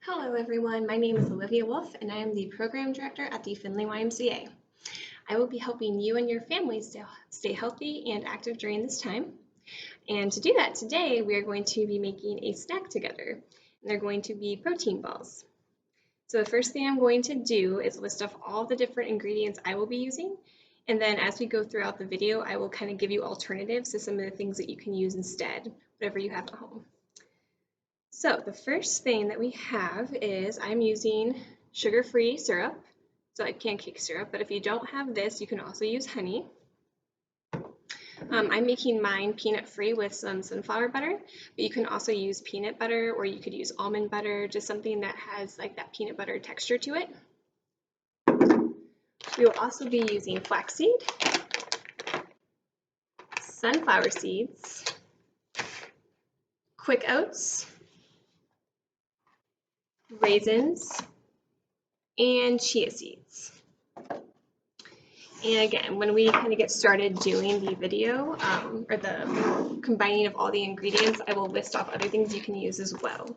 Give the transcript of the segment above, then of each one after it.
Hello everyone, my name is Olivia Wolf and I am the Program Director at the Findlay YMCA. I will be helping you and your families stay healthy and active during this time. And to do that today, we are going to be making a snack together, and they're going to be protein balls. So the first thing I'm going to do is list off all the different ingredients I will be using, and then as we go throughout the video, I will kind of give you alternatives to some of the things that you can use instead, whatever you have at home. So the first thing that we have is I'm using sugar-free syrup, so like pancake syrup, but if you don't have this, you can also use honey. I'm making mine peanut-free with some sunflower butter, but you can also use peanut butter or you could use almond butter, just something that has like that peanut butter texture to it. We will also be using flaxseed, sunflower seeds, quick oats, raisins, and chia seeds. And again, when we kind of get started doing the video or the combining of all the ingredients, I will list off other things you can use as well.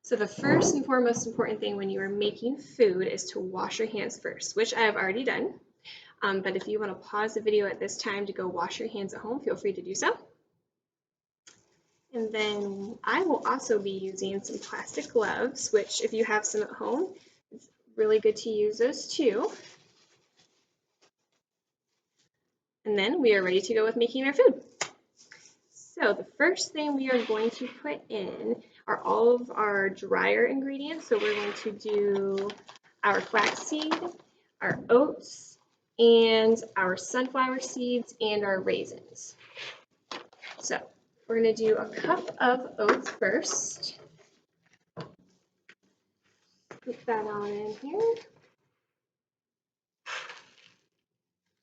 So the first and foremost important thing when you are making food is to wash your hands first, which I have already done. But if you want to pause the video at this time to go wash your hands at home, feel free to do so. And then I will also be using some plastic gloves, which if you have some at home, it's really good to use those too. And then we are ready to go with making our food. So the first thing we are going to put in are all of our drier ingredients. So we're going to do our flaxseed, our oats, and our sunflower seeds, and our raisins. So we're going to do a cup of oats first. Put that on in here,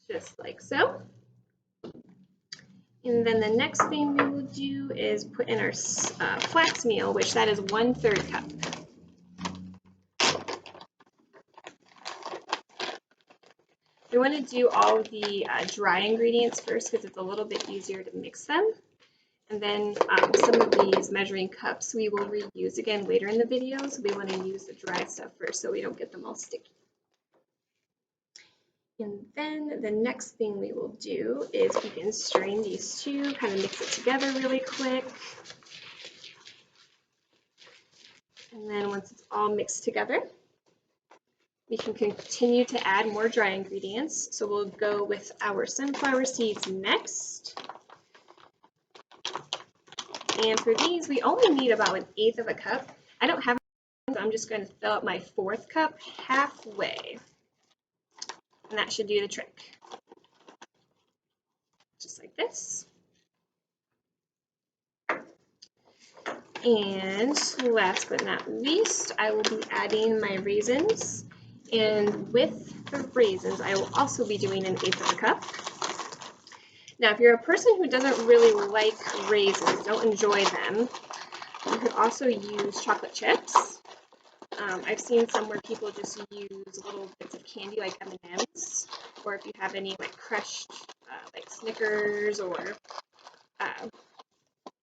just like so. And then the next thing we will do is put in our flax meal, which that is 1/3 cup. We want to do all of the dry ingredients first because it's a little bit easier to mix them. And then some of these measuring cups we will reuse again later in the video, so we want to use the dry stuff first so we don't get them all sticky. And then the next thing we will do is begin stirring these two, kind of mix it together really quick. And then once it's all mixed together, we can continue to add more dry ingredients. So we'll go with our sunflower seeds next. And for these, we only need about 1/8 of a cup. I don't have it, so I'm just going to fill up my 4th cup halfway. And that should do the trick. Just like this. And last but not least, I will be adding my raisins. And with the raisins, I will also be doing 1/8 of a cup. Now, if you're a person who doesn't really like raisins, don't enjoy them, you could also use chocolate chips. I've seen some where people just use little bits of candy like M&Ms, or if you have any like crushed like Snickers or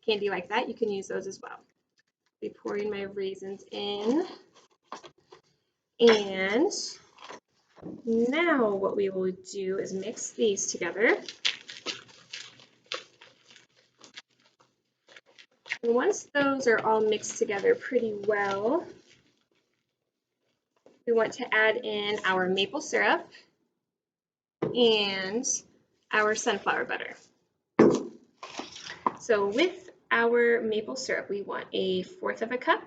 candy like that, you can use those as well. I'll be pouring my raisins in. And now what we will do is mix these together. And once those are all mixed together pretty well, we want to add in our maple syrup and our sunflower butter. So with our maple syrup, we want 1/4 of a cup,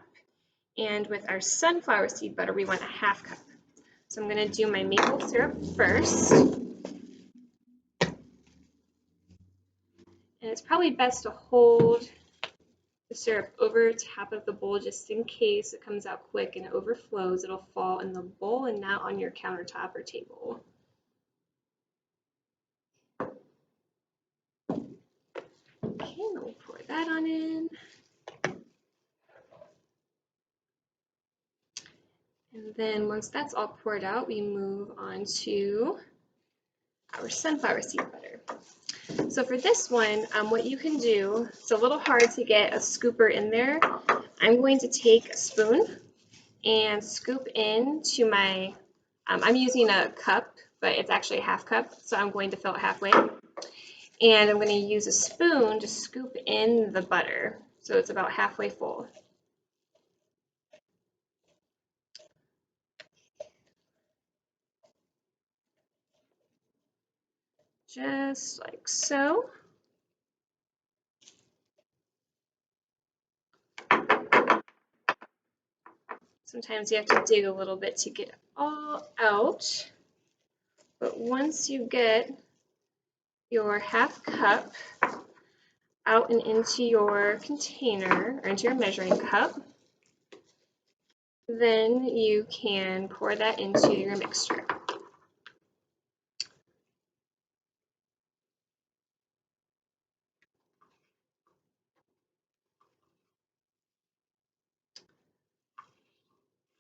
and with our sunflower seed butter, we want 1/2 cup. So I'm going to do my maple syrup first. And it's probably best to hold the syrup over top of the bowl just in case it comes out quick and it overflows. It'll fall in the bowl and not on your countertop or table. Okay, we'll pour that on in. And then once that's all poured out, we move on to our sunflower seed butter. So for this one, what you can do, it's a little hard to get a scooper in there. I'm going to take a spoon and scoop into my, I'm using a cup, but it's actually a half cup, so I'm going to fill it halfway. And I'm going to use a spoon to scoop in the butter, so it's about halfway full. Just like so. Sometimes you have to dig a little bit to get it all out, but once you get your half cup out and into your container or into your measuring cup, then you can pour that into your mixture.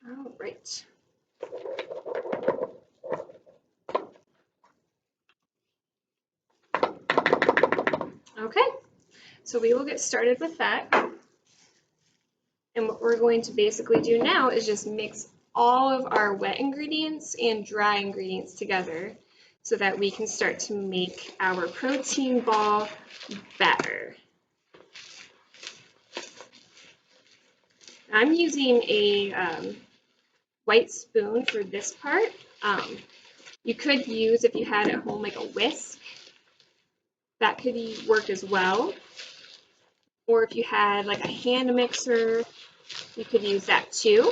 All right. Okay, so we will get started with that. And what we're going to basically do now is just mix all of our wet ingredients and dry ingredients together so that we can start to make our protein ball batter. I'm using a white spoon for this part. You could use, if you had at home, like a whisk. That could work as well. Or if you had like a hand mixer, you could use that too.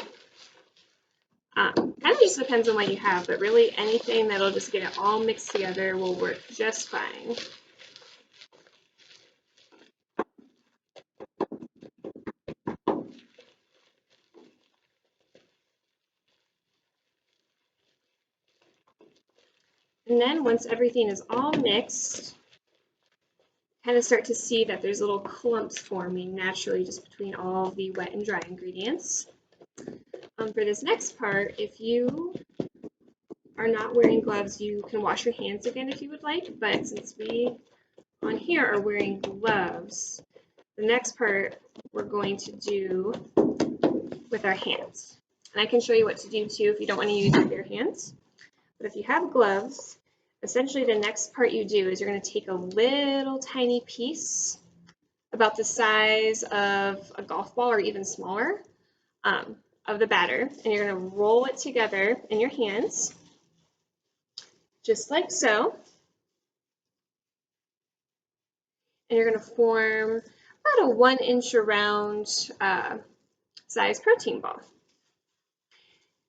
Kind of just depends on what you have, but really anything that'll just get it all mixed together will work just fine. And then once everything is all mixed, kind of start to see that there's little clumps forming naturally just between all the wet and dry ingredients. For this next part, if you are not wearing gloves, you can wash your hands again if you would like, but since we on here are wearing gloves, the next part we're going to do with our hands. And I can show you what to do too if you don't want to use your bare hands. But if you have gloves, essentially the next part you do is you're going to take a little tiny piece about the size of a golf ball or even smaller of the batter, and you're going to roll it together in your hands, just like so. And you're going to form about a 1-inch around size protein ball.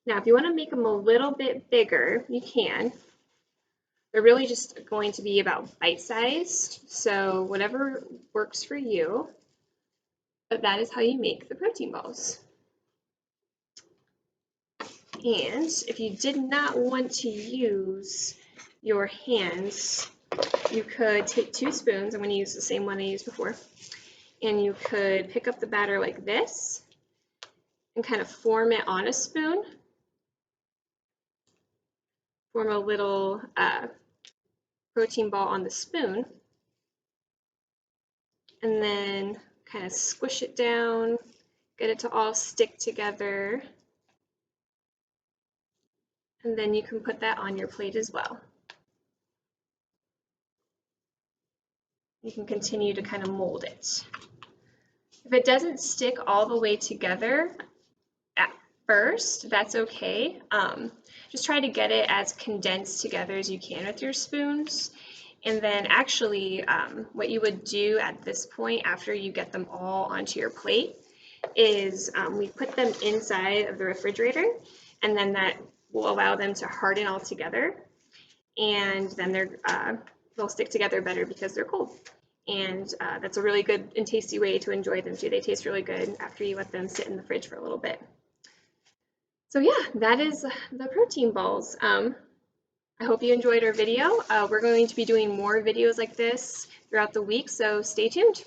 Now, if you want to make them a little bit bigger, you can. They're really just going to be about bite-sized, so whatever works for you. But that is how you make the protein balls. And if you did not want to use your hands, you could take 2 spoons. I'm going to use the same one I used before. And you could pick up the batter like this and kind of form it on a spoon. Form a little protein ball on the spoon. And then kind of squish it down, get it to all stick together. And then you can put that on your plate as well. You can continue to kind of mold it. If it doesn't stick all the way together at first, that's okay. Just try to get it as condensed together as you can with your spoons. And then actually what you would do at this point after you get them all onto your plate is we put them inside of the refrigerator, and then that will allow them to harden all together, and then they'll stick together better because they're cold. And that's a really good and tasty way to enjoy them too. They taste really good after you let them sit in the fridge for a little bit. So yeah, that is the protein balls. I hope you enjoyed our video. We're going to be doing more videos like this throughout the week, so stay tuned.